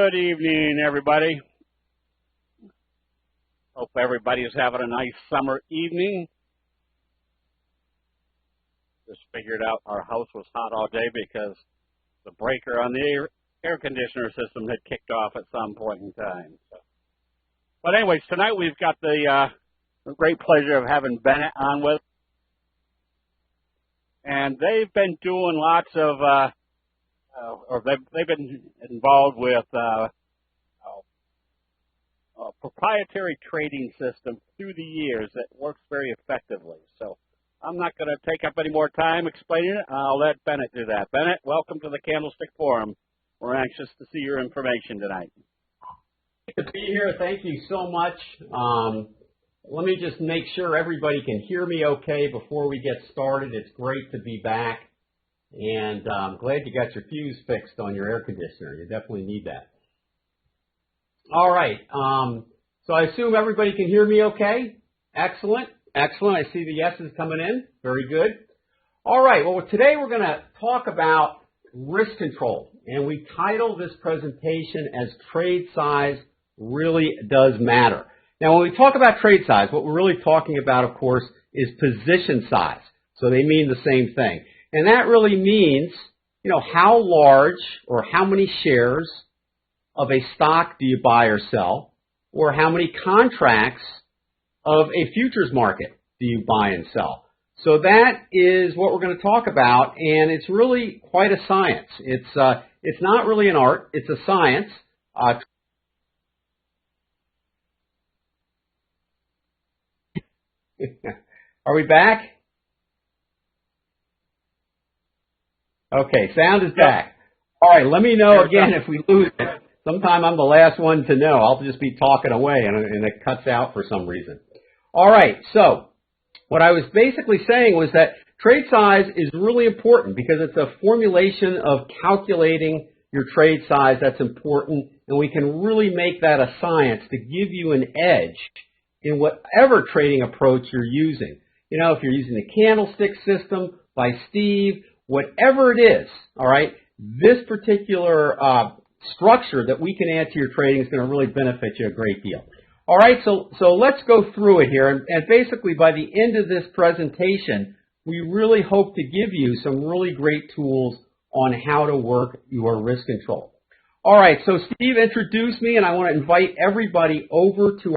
Good evening, everybody. Hope everybody is having a nice summer evening. Just figured out our house was hot all day because the breaker on the air conditioner system had kicked off at some point in time. But anyways, tonight we've got the great pleasure of having Bennett on with us. And they've been doing lots of, they've been involved with a proprietary trading system through the years that works very effectively. So I'm not going to take up any more time explaining it. I'll let Bennett do that. Bennett, welcome to the Candlestick Forum. We're anxious to see your information tonight. Good to be here. Thank you so much. Let me just make sure everybody can hear me okay before we get started. It's great to be back, and I'm glad you got your fuse fixed on your air conditioner. You definitely need that. All right. So I assume everybody can hear me okay? Excellent. Excellent. I see the yeses coming in. Very good. All right. Well, today we're going to talk about risk control, and we title this presentation as Trade Size Really Does Matter. Now, when we talk about trade size, what we're really talking about, of course, is position size. So they mean the same thing. And that really means, how large or how many shares of a stock do you buy or sell, or how many contracts of a futures market do you buy and sell. So that is what we're going to talk about, and it's really quite a science. It's not really an art, it's a science. Are we back? Okay, sound is back. All right, let me know again if we lose it. Sometime I'm the last one to know. I'll just be talking away and it cuts out for some reason. All right, so what I was basically saying was that trade size is really important because it's a formulation of calculating your trade size that's important, and we can really make that a science to give you an edge in whatever trading approach you're using. If you're using the candlestick system by Steve, whatever it is, all right, this particular structure that we can add to your trading is going to really benefit you a great deal. All right, so let's go through it here. And basically, by the end of this presentation, we really hope to give you some really great tools on how to work your risk control. All right, so Steve introduced me, and I want to invite everybody over to.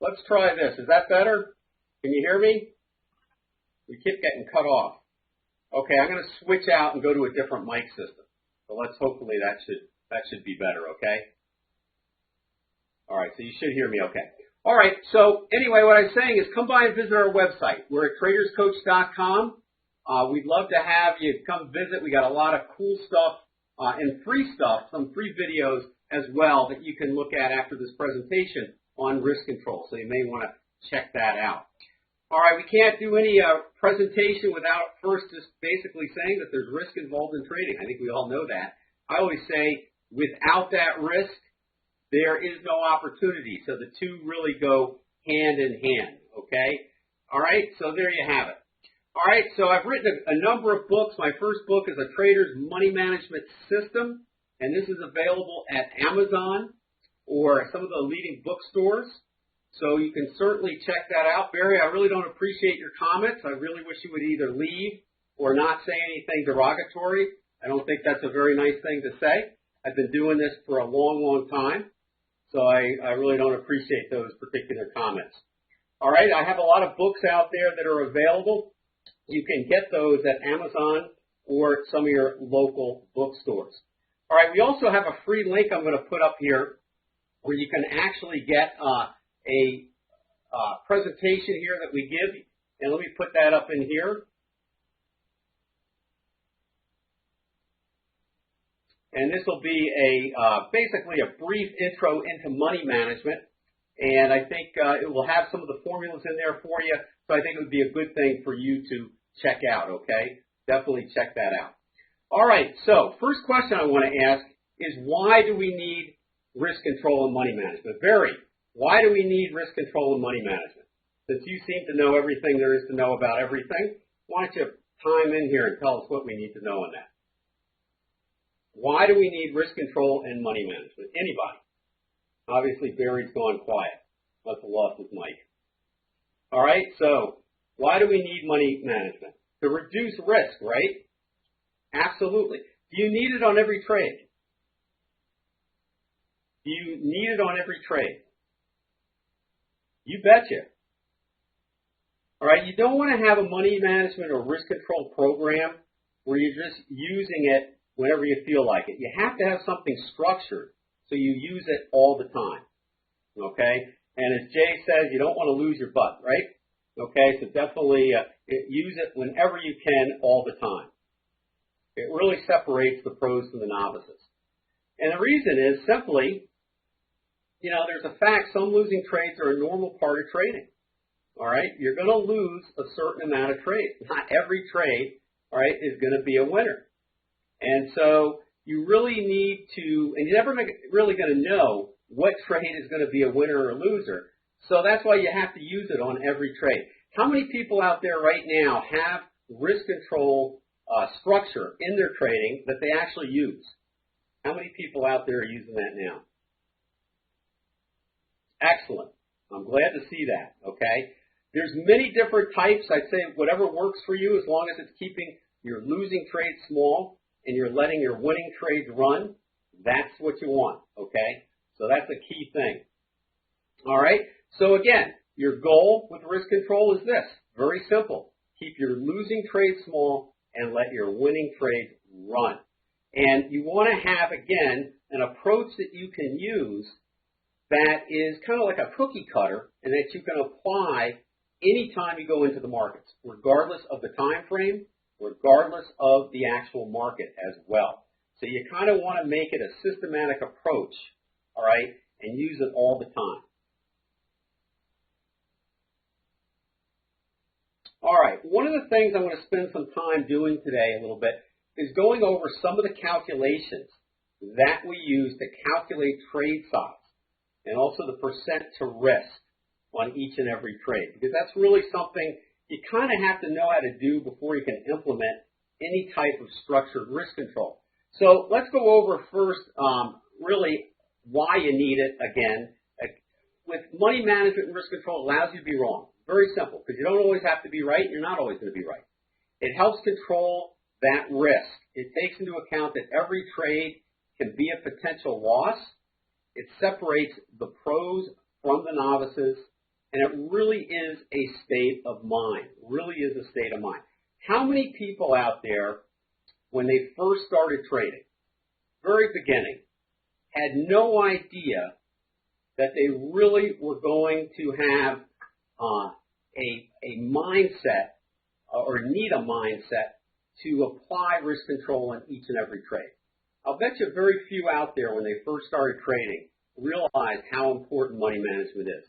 Let's try this. Is that better? Can you hear me? We keep getting cut off. Okay, I'm going to switch out and go to a different mic system. So hopefully that should be better, okay? All right, so you should hear me okay. All right, so anyway, what I'm saying is come by and visit our website. We're at traderscoach.com. We'd love to have you come visit. We got a lot of cool stuff and free stuff, some free videos as well that you can look at after this presentation on risk control. So you may want to check that out. All right, we can't do any presentation without first just basically saying that there's risk involved in trading. I think we all know that. I always say without that risk, there is no opportunity. So the two really go hand in hand, okay? All right, so there you have it. All right, so I've written a number of books. My first book is A Trader's Money Management System, and this is available at Amazon or some of the leading bookstores. So you can certainly check that out. Barry, I really don't appreciate your comments. I really wish you would either leave or not say anything derogatory. I don't think that's a very nice thing to say. I've been doing this for a long, long time, so I really don't appreciate those particular comments. All right, I have a lot of books out there that are available. You can get those at Amazon or some of your local bookstores. All right, we also have a free link I'm going to put up here where you can actually get a presentation here that we give, and let me put that up in here. And this will be basically a brief intro into money management, and I think it will have some of the formulas in there for you, so I think it would be a good thing for you to check out, okay? Definitely check that out. All right, so first question I want to ask is why do we need risk control and money management? Barry, why do we need risk control and money management? Since you seem to know everything there is to know about everything, why don't you chime in here and tell us what we need to know on that? Why do we need risk control and money management? Anybody? Obviously, Barry's gone quiet. Must have lost his mic. All right, so why do we need money management? To reduce risk, right? Absolutely. Do you need it on every trade? Do you need it on every trade? You betcha. All right, you don't want to have a money management or risk control program where you're just using it whenever you feel like it. You have to have something structured so you use it all the time. Okay? And as Jay says, you don't want to lose your butt, right? Okay, so definitely use it whenever you can all the time. It really separates the pros from the novices. And the reason is simply, there's a fact, some losing trades are a normal part of trading. All right, you're going to lose a certain amount of trades. Not every trade, all right, is going to be a winner. And so you really need to, and you're never really going to know what trade is going to be a winner or a loser. So that's why you have to use it on every trade. How many people out there right now have risk control structure in their trading that they actually use? How many people out there are using that now? Excellent. I'm glad to see that, okay? There's many different types. I'd say whatever works for you, as long as it's keeping your losing trades small and you're letting your winning trades run, that's what you want, okay? So that's a key thing. All right? So again, your goal with risk control is this. Very simple. Keep your losing trades small and let your winning trades run. And you want to have, again, an approach that you can use that is kind of like a cookie cutter and that you can apply anytime you go into the markets, regardless of the time frame, regardless of the actual market as well. So you kind of want to make it a systematic approach, all right, and use it all the time. All right, one of the things I'm going to spend some time doing today a little bit is going over some of the calculations that we use to calculate trade size and also the percent to risk on each and every trade, because that's really something you kind of have to know how to do before you can implement any type of structured risk control. So let's go over first really why you need it again. With money management and risk control, it allows you to be wrong. Very simple, because you don't always have to be right, and you're not always going to be right. It helps control that risk. It takes into account that every trade can be a potential loss. It separates the pros from the novices, and it really is a state of mind. Really is a state of mind. How many people out there, when they first started trading, very beginning, had no idea that they really were going to have a mindset or need a mindset to apply risk control in each and every trade? I'll bet you very few out there when they first started trading realized how important money management is.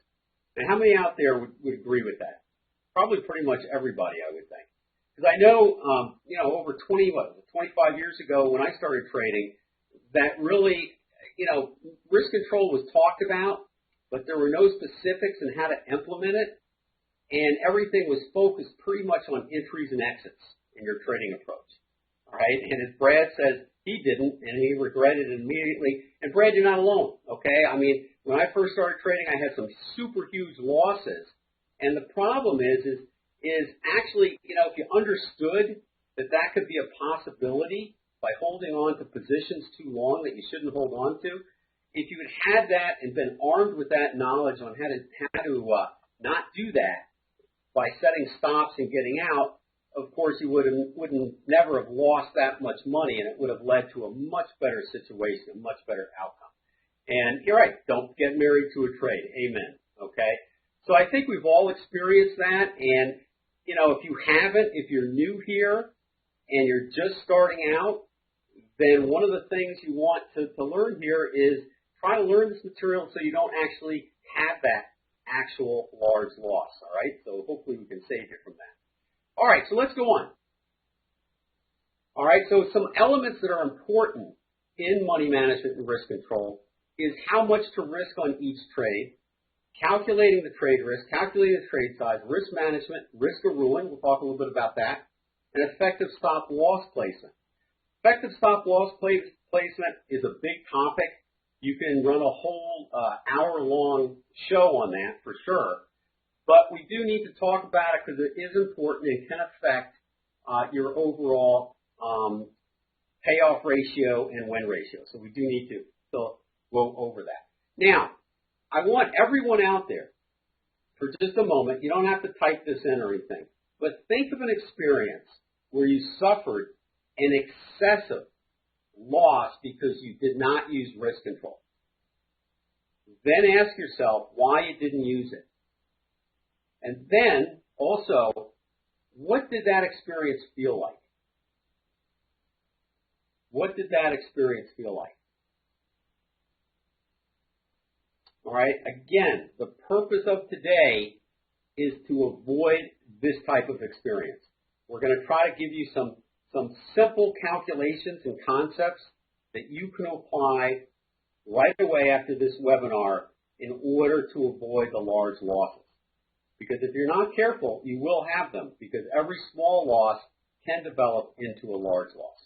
And how many out there would agree with that? Probably pretty much everybody, I would think. Because I know, over 25 years ago when I started trading, that really, risk control was talked about, but there were no specifics on how to implement it. And everything was focused pretty much on entries and exits in your trading approach. All right? And as Brad says, he didn't, and he regretted it immediately. And Brad, you're not alone, okay? I mean, when I first started trading, I had some super huge losses. And the problem is actually, if you understood that could be a possibility by holding on to positions too long that you shouldn't hold on to, if you had had that and been armed with that knowledge on how to not do that by setting stops and getting out, of course, you wouldn't never have lost that much money, and it would have led to a much better situation, a much better outcome. And you're right, don't get married to a trade. Amen. Okay? So I think we've all experienced that, and, if you haven't, if you're new here and you're just starting out, then one of the things you want to learn here is try to learn this material so you don't actually have that actual large loss, all right? So hopefully we can save you from that. All right, so let's go on. All right, so some elements that are important in money management and risk control is how much to risk on each trade, calculating the trade risk, calculating the trade size, risk management, risk of ruin, we'll talk a little bit about that, and effective stop loss placement. Effective stop loss placement is a big topic. You can run a whole hour-long show on that for sure. But we do need to talk about it because it is important and can affect your overall payoff ratio and win ratio. So we do need to go over that. Now, I want everyone out there, for just a moment, you don't have to type this in or anything, but think of an experience where you suffered an excessive loss because you did not use risk control. Then ask yourself why you didn't use it. And then also, what did that experience feel like? What did that experience feel like? All right, again, the purpose of today is to avoid this type of experience. We're going to try to give you some simple calculations and concepts that you can apply right away after this webinar in order to avoid the large losses. Because if you're not careful, you will have them, because every small loss can develop into a large loss.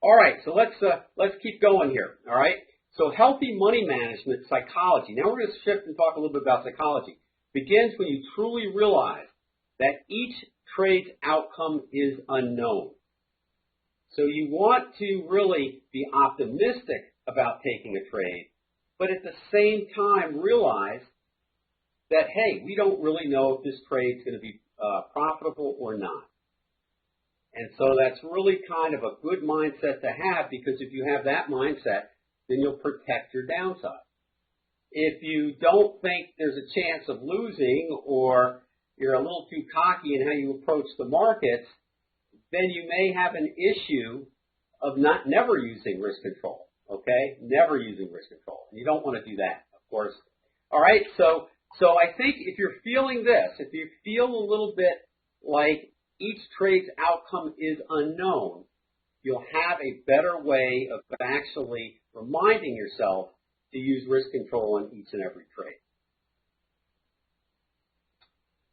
All right, so let's keep going here. All right, so healthy money management psychology. Now we're going to shift and talk a little bit about psychology. Begins when you truly realize that each trade's outcome is unknown. So you want to really be optimistic about taking a trade, but at the same time realize that, hey, we don't really know if this trade's going to be profitable or not. And so that's really kind of a good mindset to have, because if you have that mindset, then you'll protect your downside. If you don't think there's a chance of losing, or you're a little too cocky in how you approach the markets, then you may have an issue of never using risk control, okay? Never using risk control. And you don't want to do that, of course. All right, so I think if you're feeling this, if you feel a little bit like each trade's outcome is unknown, you'll have a better way of actually reminding yourself to use risk control on each and every trade.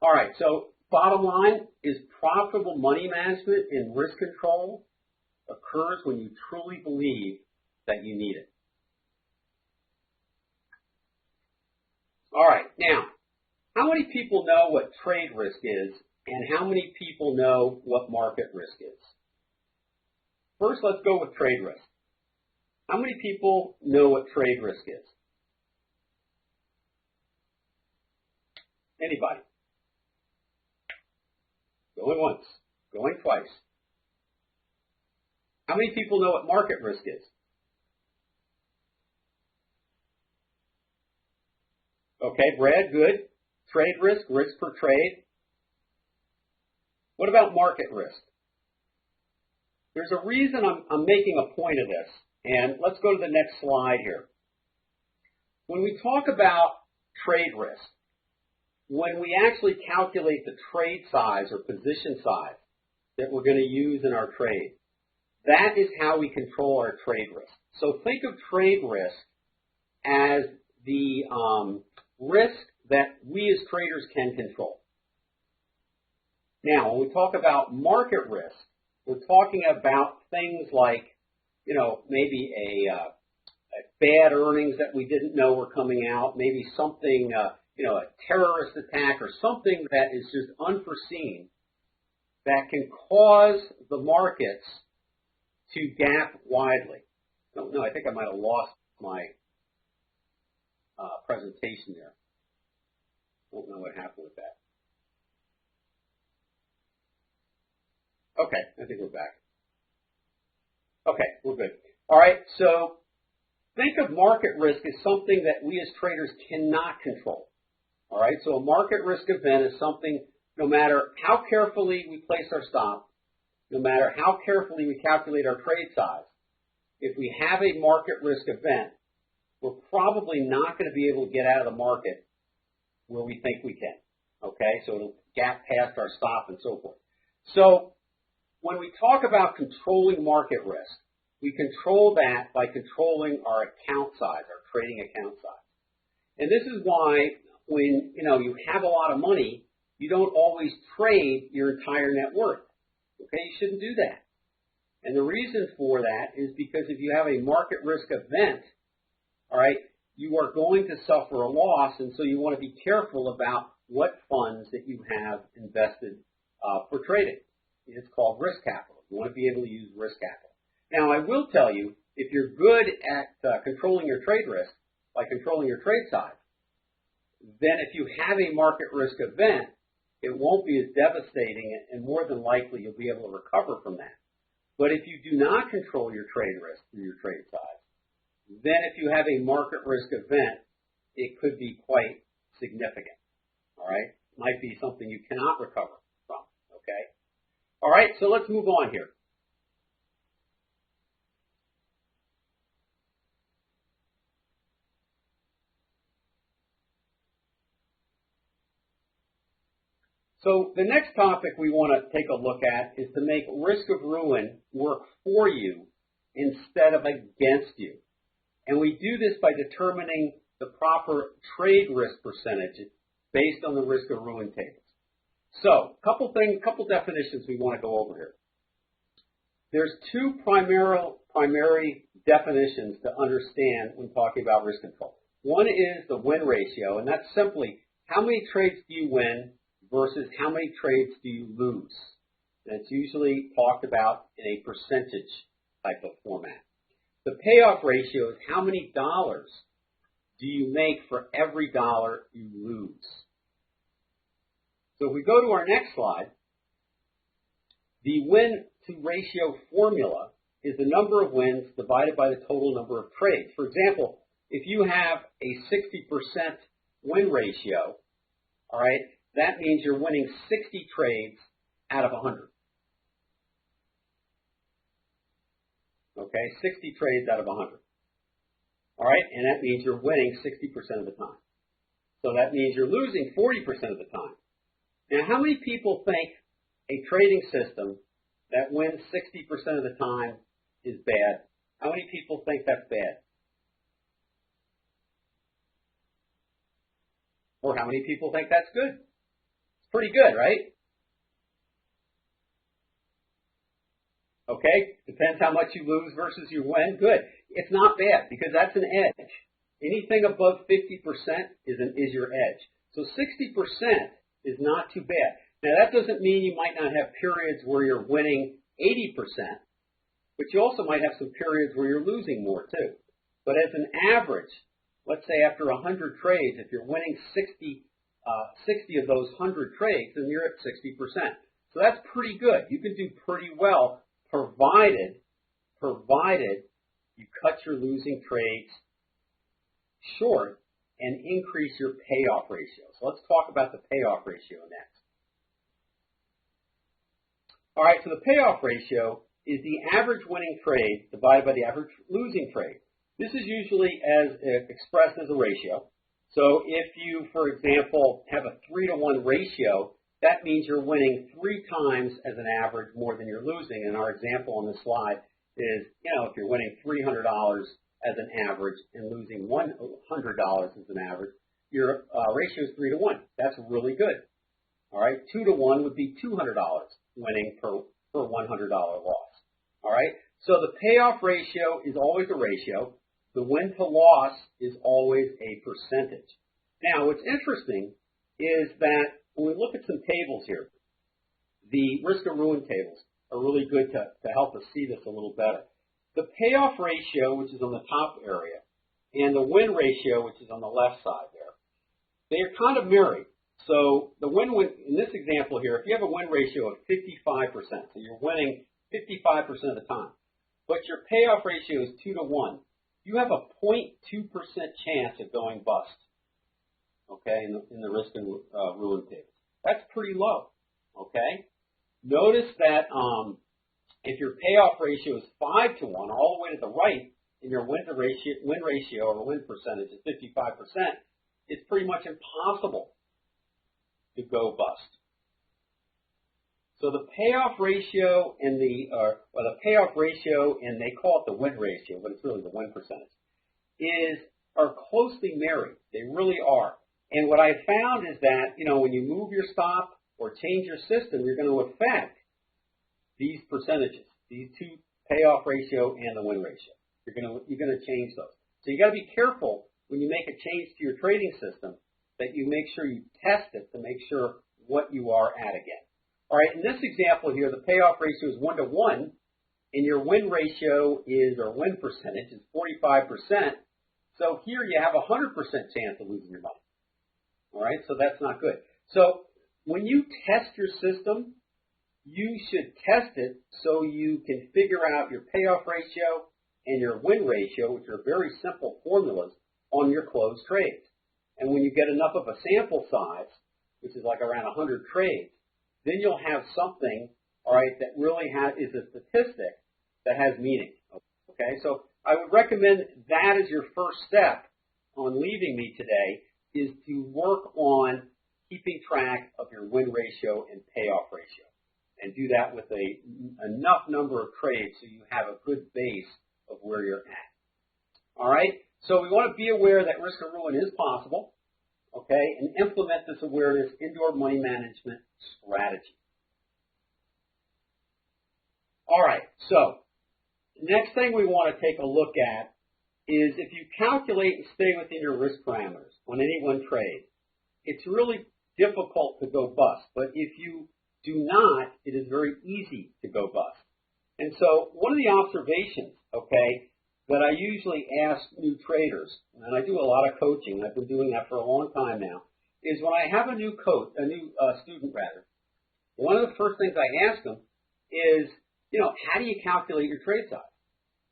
All right, so bottom line is profitable money management and risk control occurs when you truly believe that you need it. All right, now, how many people know what trade risk is, and how many people know what market risk is? First, let's go with trade risk. How many people know what trade risk is? Anybody? Going once, going twice. How many people know what market risk is? Okay, Brad, good. Trade risk, risk per trade. What about market risk? There's a reason I'm making a point of this, and let's go to the next slide here. When we talk about trade risk, when we actually calculate the trade size or position size that we're going to use in our trade, that is how we control our trade risk. So think of trade risk as the risk that we as traders can control. Now, when we talk about market risk, we're talking about things like, maybe a bad earnings that we didn't know were coming out, maybe something, a terrorist attack or something that is just unforeseen that can cause the markets to gap widely. I think I might have lost my presentation there. Don't know what happened with that. Okay, I think we're back. Okay, we're good. All right, so think of market risk as something that we as traders cannot control. All right, so a market risk event is something, no matter how carefully we place our stop, no matter how carefully we calculate our trade size, if we have a market risk event, we're probably not going to be able to get out of the market where we think we can. Okay, so it'll gap past our stop and so forth. So when we talk about controlling market risk, we control that by controlling our account size, our trading account size. And this is why when you have a lot of money, you don't always trade your entire net worth. Okay, you shouldn't do that. And the reason for that is because if you have a market risk event, all right, you are going to suffer a loss, and so you want to be careful about what funds that you have invested for trading. It's called risk capital. You want to be able to use risk capital. Now, I will tell you, if you're good at controlling your trade risk by controlling your trade size, then if you have a market risk event, it won't be as devastating, and more than likely you'll be able to recover from that. But if you do not control your trade risk through your trade size, then if you have a market risk event, it could be quite significant. All right? It might be something you cannot recover from. Okay? All right, so let's move on here. So the next topic we want to take a look at is to make risk of ruin work for you instead of against you. And we do this by determining the proper trade risk percentage based on the risk of ruin tables. So, couple definitions we want to go over here. There's two primary definitions to understand when talking about risk control. One is the win ratio, and that's simply how many trades do you win versus how many trades do you lose. And it's usually talked about in a percentage type of format. The payoff ratio is how many dollars do you make for every dollar you lose. So if we go to our next slide, the win-to-ratio formula is the number of wins divided by the total number of trades. For example, if you have a 60% win ratio, all right, that means you're winning 60 trades out of 100. Okay, 60 trades out of 100. All right, and that means you're winning 60% of the time. So that means you're losing 40% of the time. Now, how many people think a trading system that wins 60% of the time is bad? How many people think that's bad? Or how many people think that's good? It's pretty good, right? Okay, depends how much you lose versus you win. Good. It's not bad because that's an edge. Anything above 50% is your edge. So 60% is not too bad. Now that doesn't mean you might not have periods where you're winning 80%, but you also might have some periods where you're losing more too. But as an average, let's say after 100 trades, if you're winning 60 of those 100 trades, then you're at 60%. So that's pretty good. You can do pretty well provided you cut your losing trades short and increase your payoff ratio. So let's talk about the payoff ratio next. All right, so the payoff ratio is the average winning trade divided by the average losing trade. This is usually expressed as a ratio. So if you, for example, have a 3-to-1 ratio, that means you're winning 3 times as an average more than you're losing. And our example on this slide is, if you're winning $300 as an average and losing $100 as an average, your ratio is 3-to-1. That's really good. All right, 2-to-1 would be $200 winning per $100 loss. All right, so the payoff ratio is always a ratio. The win to loss is always a percentage. Now, what's interesting is that when we look at some tables here, the risk of ruin tables are really good to help us see this a little better. The payoff ratio, which is on the top area, and the win ratio, which is on the left side there, they are kind of married. So the win in this example here, if you have a win ratio of 55%, so you're winning 55% of the time, but your payoff ratio is 2-to-1, you have a 0.2% chance of going bust. Okay, in the risk and ruin table. That's pretty low. Okay, notice that if your payoff ratio is 5-to-1, all the way to the right, and your win ratio or win percentage is 55%, it's pretty much impossible to go bust. So the payoff ratio and the payoff ratio, and they call it the win ratio, but it's really the win percentage, are closely married. They really are. And what I found is that, when you move your stop or change your system, you're going to affect these percentages. These two payoff ratio and the win ratio. You're gonna change those. So you got to be careful when you make a change to your trading system that you make sure you test it to make sure what you are at again. All right, in this example here, the payoff ratio is 1 to 1, and your win ratio is, or win percentage is 45%. So here you have a 100% chance of losing your money. All right, so that's not good. So when you test your system, you should test it so you can figure out your payoff ratio and your win ratio, which are very simple formulas, on your closed trades. And when you get enough of a sample size, which is like around 100 trades, then you'll have something, all right, that really is a statistic that has meaning. Okay, so I would recommend that as your first step on leaving me today, is to work on keeping track of your win ratio and payoff ratio, and do that with enough number of trades so you have a good base of where you're at. All right, so we want to be aware that risk of ruin is possible, okay, and implement this awareness into our money management strategy. All right, so the next thing we want to take a look at is if you calculate and stay within your risk parameters on any one trade, it's really difficult to go bust. But if you do not, it is very easy to go bust. And so one of the observations, okay, that I usually ask new traders, and I do a lot of coaching, I've been doing that for a long time now, is when I have a new student rather, one of the first things I ask them is, how do you calculate your trade size?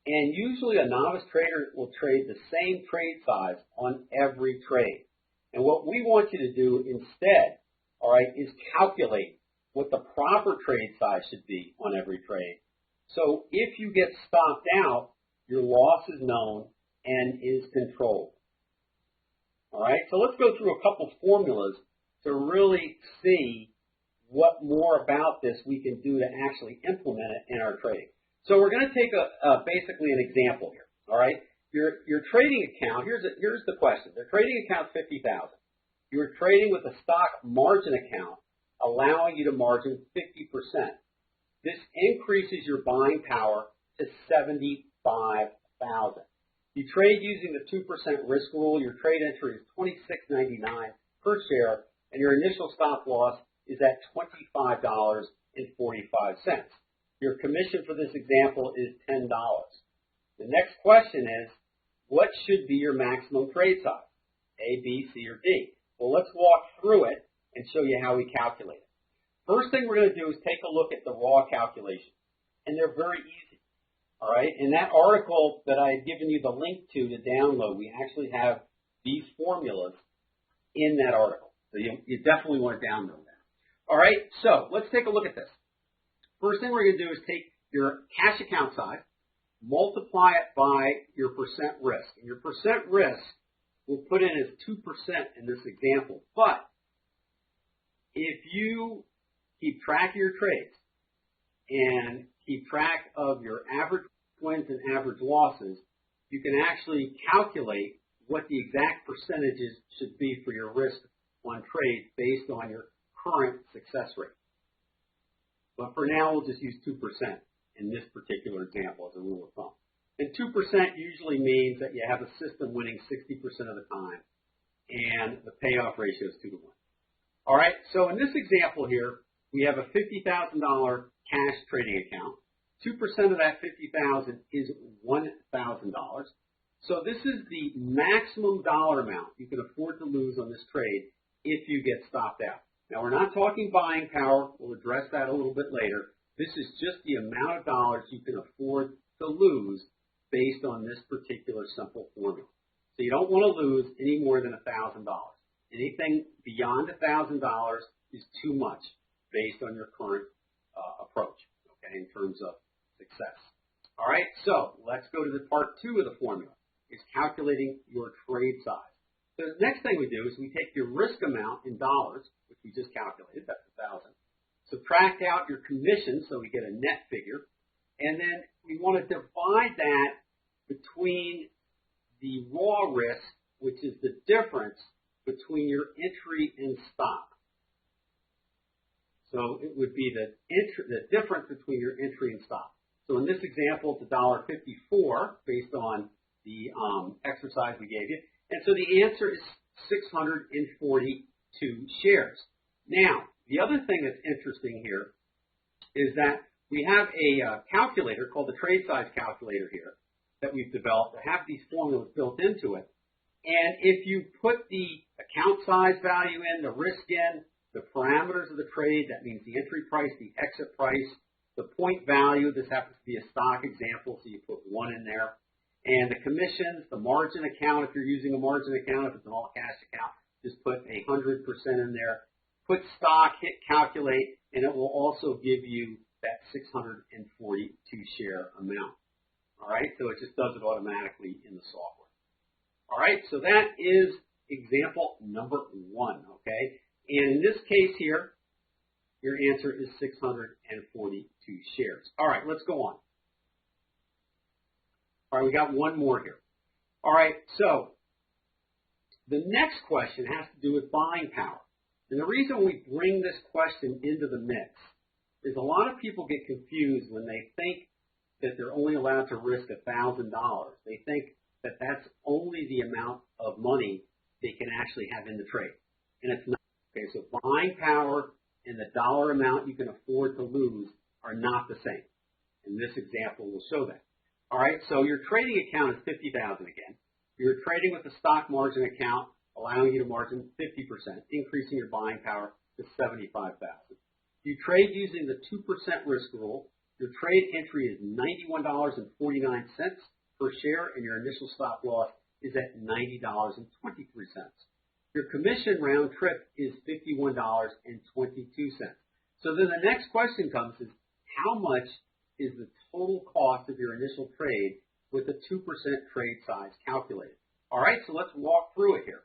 And usually a novice trader will trade the same trade size on every trade. And what we want you to do instead, all right, is calculate what the proper trade size should be on every trade. So if you get stopped out, your loss is known and is controlled. All right, so let's go through a couple formulas to really see what more about this we can do to actually implement it in our trading. So we're going to take basically an example here. All right, your trading account. Here's the question. The trading account's $50,000. You're trading with a stock margin account, allowing you to margin 50%. This increases your buying power to $75,000. You trade using the 2% risk rule. Your trade entry is $26.99 per share, and your initial stop loss is at $25.45. Your commission for this example is $10. The next question is, what should be your maximum trade size? A, B, C, or D? Well, let's walk through it and show you how we calculate it. First thing we're going to do is take a look at the raw calculations, and they're very easy. All right, in that article that I had given you the link to download, we actually have these formulas in that article. So you definitely want to download that. All right, so let's take a look at this. First thing we're going to do is take your cash account size, multiply it by your percent risk. And your percent risk we'll put in as 2% in this example. But if you keep track of your trades and keep track of your average wins and average losses, you can actually calculate what the exact percentages should be for your risk on trade based on your current success rate. But for now, we'll just use 2% in this particular example as a rule of thumb. And 2% usually means that you have a system winning 60% of the time, and the payoff ratio is 2 to 1. All right, so in this example here, we have a $50,000 cash trading account. 2% of that $50,000 is $1,000. So this is the maximum dollar amount you can afford to lose on this trade if you get stopped out. Now, we're not talking buying power. We'll address that a little bit later. This is just the amount of dollars you can afford to lose based on this particular simple formula. So you don't want to lose any more than $1,000. Anything beyond $1,000 is too much based on your current approach, okay, in terms of success. All right, so let's go to the part 2 of the formula, is calculating your trade size. So the next thing we do is we take your risk amount in dollars, which we just calculated, that's 1,000, subtract out your commission, so we get a net figure, and then we want to divide that between the raw risk, which is the difference between your entry and stop. So it would be the difference between your entry and stop. So in this example, it's $1.54 based on the exercise we gave you. And so the answer is 642 shares. Now, the other thing that's interesting here is that we have a calculator called the trade size calculator here that we've developed that have these formulas built into it. And if you put the account size value in, the risk in, the parameters of the trade, that means the entry price, the exit price, the point value, this happens to be a stock example, so you put 1 in there, and the commissions, the margin account, if you're using a margin account, if it's an all-cash account, just put 100% in there. Put stock, hit calculate, and it will also give you that 642 share amount. All right, so it just does it automatically in the software. All right, so that is example number 1, okay? And in this case here, your answer is 642 shares. All right, let's go on. All right, we got one more here. All right, so the next question has to do with buying power. And the reason we bring this question into the mix is a lot of people get confused when they think that they're only allowed to risk $1,000. They think that that's only the amount of money they can actually have in the trade. And it's not. Okay, so buying power and the dollar amount you can afford to lose are not the same. And this example will show that. All right, so your trading account is $50,000 again. You're trading with the stock margin account, allowing you to margin 50%, increasing your buying power to $75,000. You trade using the 2% risk rule. Your trade entry is $91.49 per share, and your initial stop loss is at $90.23. Your commission round trip is $51.22. So then the next question comes is, how much is the total cost of your initial trade with the 2% trade size calculated? All right, so let's walk through it here.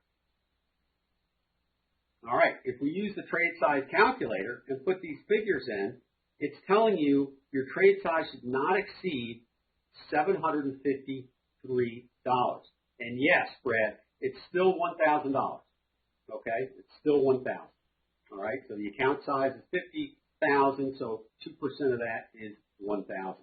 All right, if we use the trade size calculator and put these figures in, it's telling you your trade size should not exceed $753. And yes, Brad, it's still $1,000. Okay, it's still $1,000. All right, so the account size is $50,000, so 2% of that is $1,000.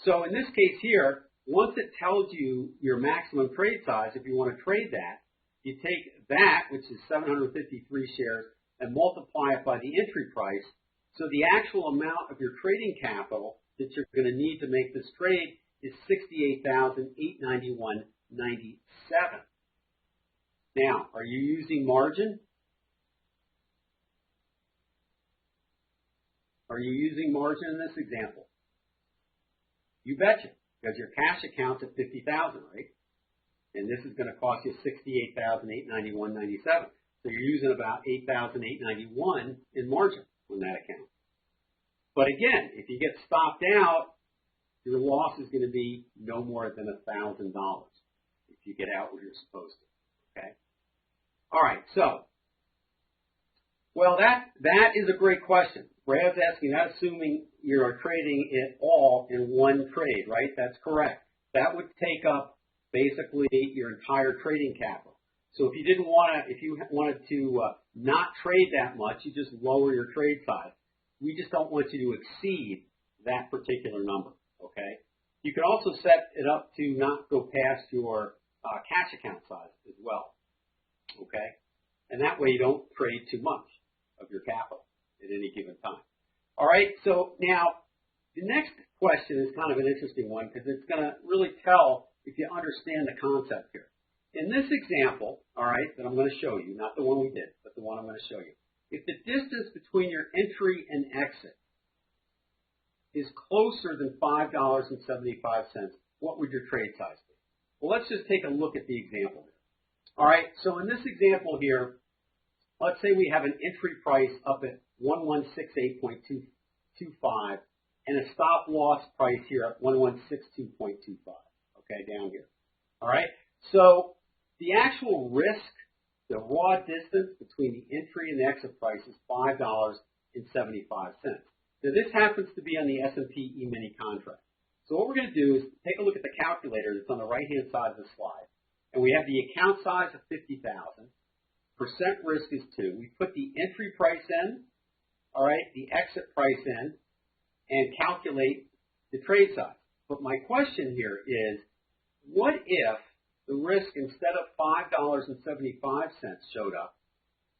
So in this case here, once it tells you your maximum trade size, if you want to trade that, you take that, which is 753 shares, and multiply it by the entry price. So the actual amount of your trading capital that you're going to need to make this trade is $68,891.97. Now, are you using margin? Are you using margin in this example? You betcha, because your cash account's at $50,000, right? And this is going to cost you $68,891.97. So you're using about $8,891 in margin on that account. But again, if you get stopped out, your loss is going to be no more than $1,000 if you get out where you're supposed to. Okay. All right. So, well, that is a great question. Brad's asking that, assuming you're trading it all in one trade, right? That's correct. That would take up basically your entire trading capital. So if you didn't want to, if you wanted to not trade that much, you just lower your trade size. We just don't want you to exceed that particular number. Okay. You can also set it up to not go past your cash account size as well. Okay. And that way you don't trade too much of your capital at any given time. All right. So now the next question is kind of an interesting one because it's going to really tell if you understand the concept here. In this example, all right, that I'm going to show you, not the one we did, but the one I'm going to show you. If the distance between your entry and exit is closer than $5.75, what would your trade size be? Well, let's just take a look at the example here. All right, so in this example here, let's say we have an entry price up at 1168.25 and a stop loss price here at 1162.25. Okay, down here. All right, so the actual risk, the raw distance between the entry and the exit price is $5.75. Now, this happens to be on the S&P E-mini contract. So what we're going to do is take a look at the calculator that's on the right-hand side of the slide. And we have the account size of $50,000. Percent risk is 2. We put the entry price in, all right, the exit price in, and calculate the trade size. But my question here is, what if the risk instead of $5.75 showed up,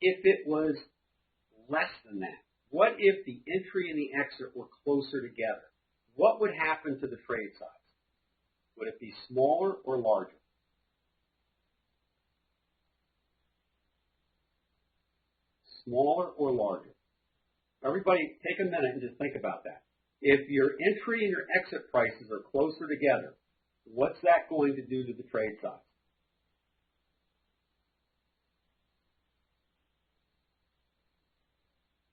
if it was less than that? What if the entry and the exit were closer together? What would happen to the trade size? Would it be smaller or larger? Smaller or larger? Everybody take a minute and just think about that. If your entry and your exit prices are closer together, what's that going to do to the trade size?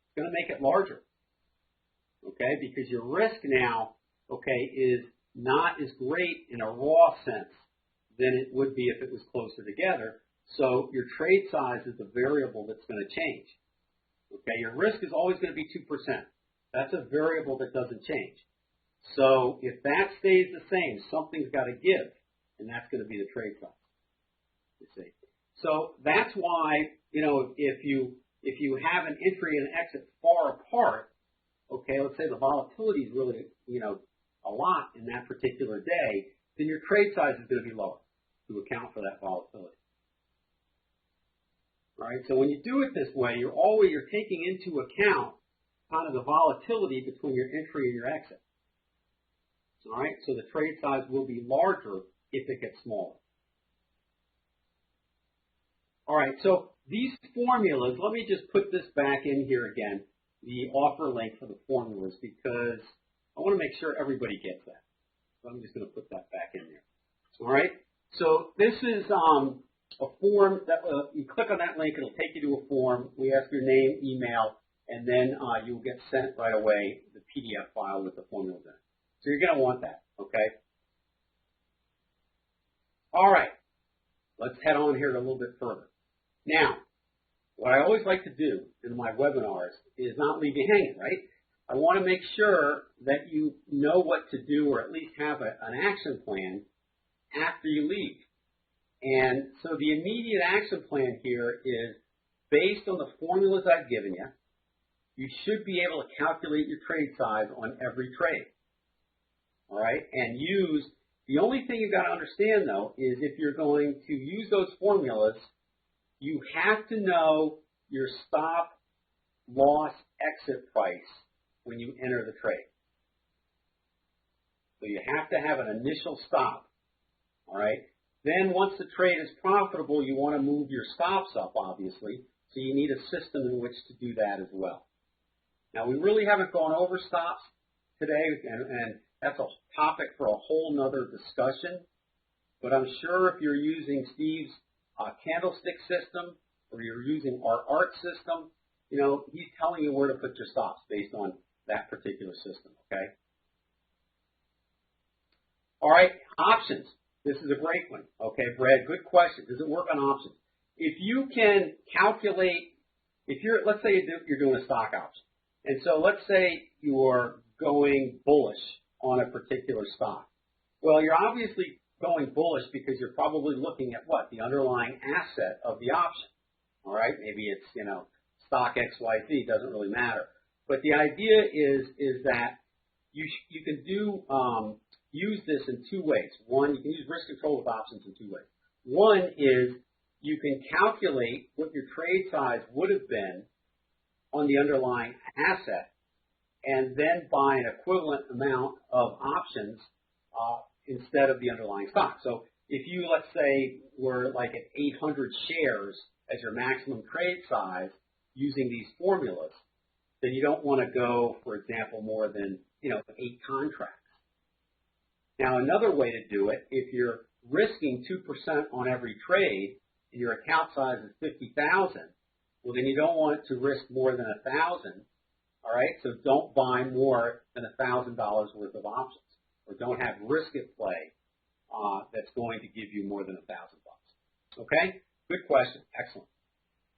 It's going to make it larger, okay, because your risk now, okay, is not as great in a raw sense than it would be if it was closer together. So your trade size is the variable that's going to change. Okay, your risk is always going to be 2%. That's a variable that doesn't change. So if that stays the same, something's got to give, and that's going to be the trade size. You see. So that's why, you know, if you have an entry and an exit far apart, okay, let's say the volatility is really, you know, a lot in that particular day, then your trade size is going to be lower to account for that volatility. All right, so when you do it this way, you're taking into account kind of the volatility between your entry and your exit. All right, so the trade size will be larger if it gets smaller. All right, so these formulas, let me just put this back in here again, the offer link for the formulas, because I want to make sure everybody gets that. So I'm just going to put that back in there. All right, so this is a form that you click on that link, it'll take you to a form. We ask your name, email, and then you'll get sent right away the PDF file with the formulas in it. So you're going to want that, okay? All right, let's head on here a little bit further. Now, what I always like to do in my webinars is not leave you hanging, right? I want to make sure that you know what to do, or at least have an action plan after you leave. And so the immediate action plan here is based on the formulas I've given you. You should be able to calculate your trade size on every trade. All right? And the only thing you've got to understand, though, is if you're going to use those formulas, you have to know your stop loss exit price when you enter the trade. So you have to have an initial stop. All right? Then once the trade is profitable, you want to move your stops up, obviously. So you need a system in which to do that as well. Now, we really haven't gone over stops today, and that's a topic for a whole nother discussion. But I'm sure if you're using Steve's candlestick system, or you're using our art system, you know, he's telling you where to put your stops based on that particular system, okay? All right, options. This is a great one. Okay, Brad, good question. Does it work on options? If you can calculate, let's say you're doing a stock option. And so let's say you're going bullish on a particular stock. Well, you're obviously going bullish because you're probably looking at what? The underlying asset of the option. All right, maybe it's, you know, stock XYZ, doesn't really matter. But the idea is that you can use this in two ways. One, you can use risk control with options in two ways. One is you can calculate what your trade size would have been on the underlying asset and then buy an equivalent amount of options instead of the underlying stock. So if you, let's say, were like at 800 shares as your maximum trade size using these formulas, then you don't want to go, for example, more than, 8 contracts. Now, another way to do it, if you're risking 2% on every trade and your account size is 50,000, well, then you don't want to risk more than 1,000. All right, so don't buy more than $1,000 worth of options, or don't have risk at play that's going to give you more than $1,000. Okay, good question, excellent.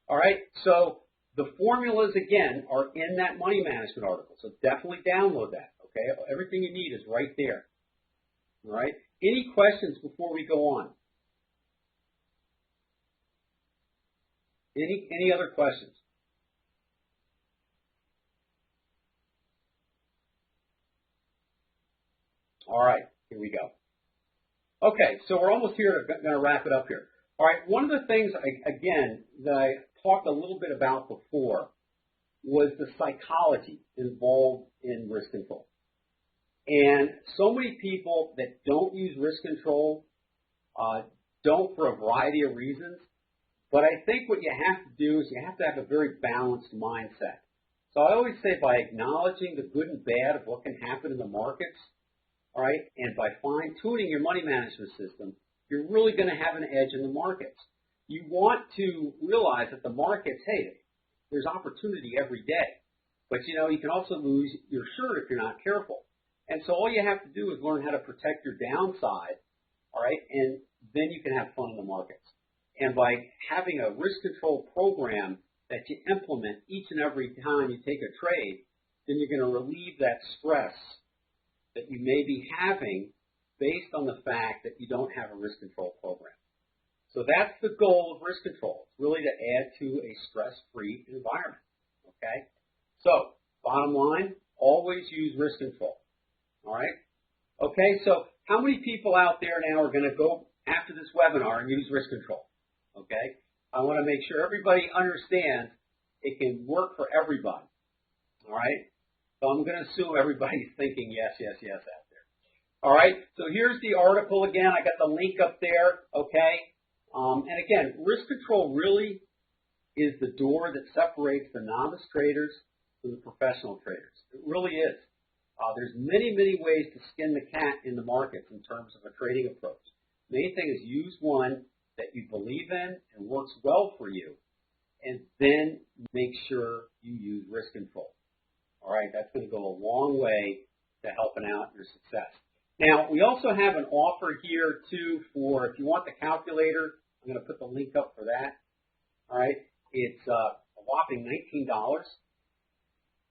All right, so the formulas again are in that money management article, so definitely download that. Okay, everything you need is right there. All right, any questions before we go on? Any other questions? All right, here we go. Okay, so we're almost here. Going to wrap it up here. All right, one of the things, again, that I talked a little bit about before was the psychology involved in risk control. And so many people that don't use risk control don't for a variety of reasons. But I think what you have to do is you have to have a very balanced mindset. So I always say by acknowledging the good and bad of what can happen in the markets, all right, and by fine-tuning your money management system, you're really going to have an edge in the markets. You want to realize that the markets, hey, there's opportunity every day. But, you know, you can also lose your shirt if you're not careful. And so all you have to do is learn how to protect your downside, all right, and then you can have fun in the markets. And by having a risk control program that you implement each and every time you take a trade, then you're going to relieve that stress that you may be having based on the fact that you don't have a risk control program. So that's the goal of risk control, really to add to a stress-free environment, okay? So, bottom line, always use risk control, all right? Okay, so how many people out there now are going to go after this webinar and use risk control, okay? I want to make sure everybody understands it can work for everybody, all right? So I'm going to assume everybody's thinking yes, yes, yes out there. All right, so here's the article again. I got the link up there, okay? And again, risk control really is the door that separates the novice traders from the professional traders. It really is. There's many, many ways to skin the cat in the markets in terms of a trading approach. The main thing is use one that you believe in and works well for you, and then make sure you use risk control. All right, that's going to go a long way to helping out your success. Now, we also have an offer here, too, for if you want the calculator, I'm going to put the link up for that. All right, it's a whopping $19.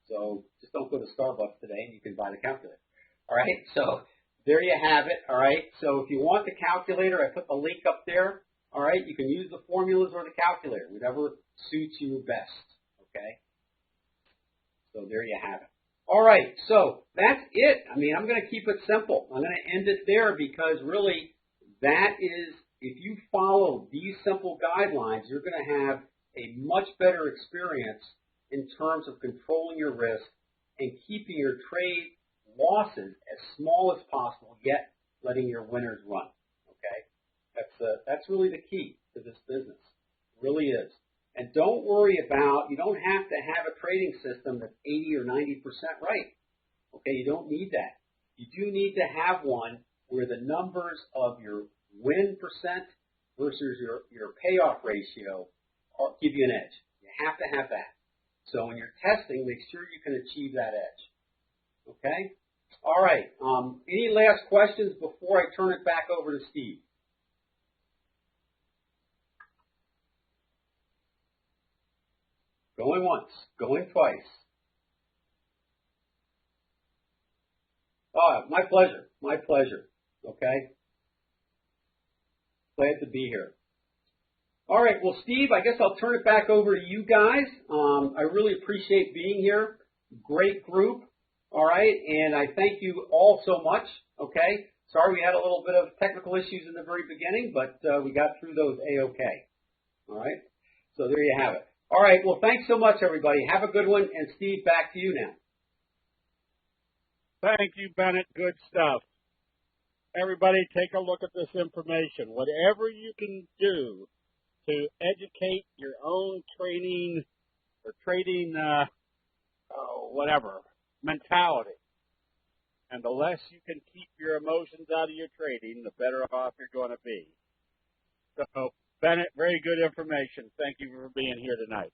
So just don't go to Starbucks today and you can buy the calculator. All right, so there you have it. All right, so if you want the calculator, I put the link up there. All right, you can use the formulas or the calculator, whatever suits you best. Okay. So there you have it. All right, so that's it. I mean, I'm going to keep it simple. I'm going to end it there because really that is, if you follow these simple guidelines, you're going to have a much better experience in terms of controlling your risk and keeping your trade losses as small as possible, yet letting your winners run. Okay, that's really the key to this business. It really is. And don't worry about, you don't have to have a trading system that's 80 or 90% right. Okay, you don't need that. You do need to have one where the numbers of your win percent versus your payoff ratio give you an edge. You have to have that. So when you're testing, make sure you can achieve that edge. Okay? All right. Any last questions before I turn it back over to Steve? Going once, going twice. My pleasure. My pleasure. Okay? Glad to be here. All right. Well, Steve, I guess I'll turn it back over to you guys. I really appreciate being here. Great group. All right. And I thank you all so much. Okay? Sorry we had a little bit of technical issues in the very beginning, but we got through those A-OK. All right? So there you have it. All right. Well, thanks so much, everybody. Have a good one. And, Steve, back to you now. Thank you, Bennett. Good stuff. Everybody, take a look at this information. Whatever you can do to educate your own training or trading, mentality. And the less you can keep your emotions out of your trading, the better off you're going to be. So, Bennett, very good information. Thank you for being here tonight.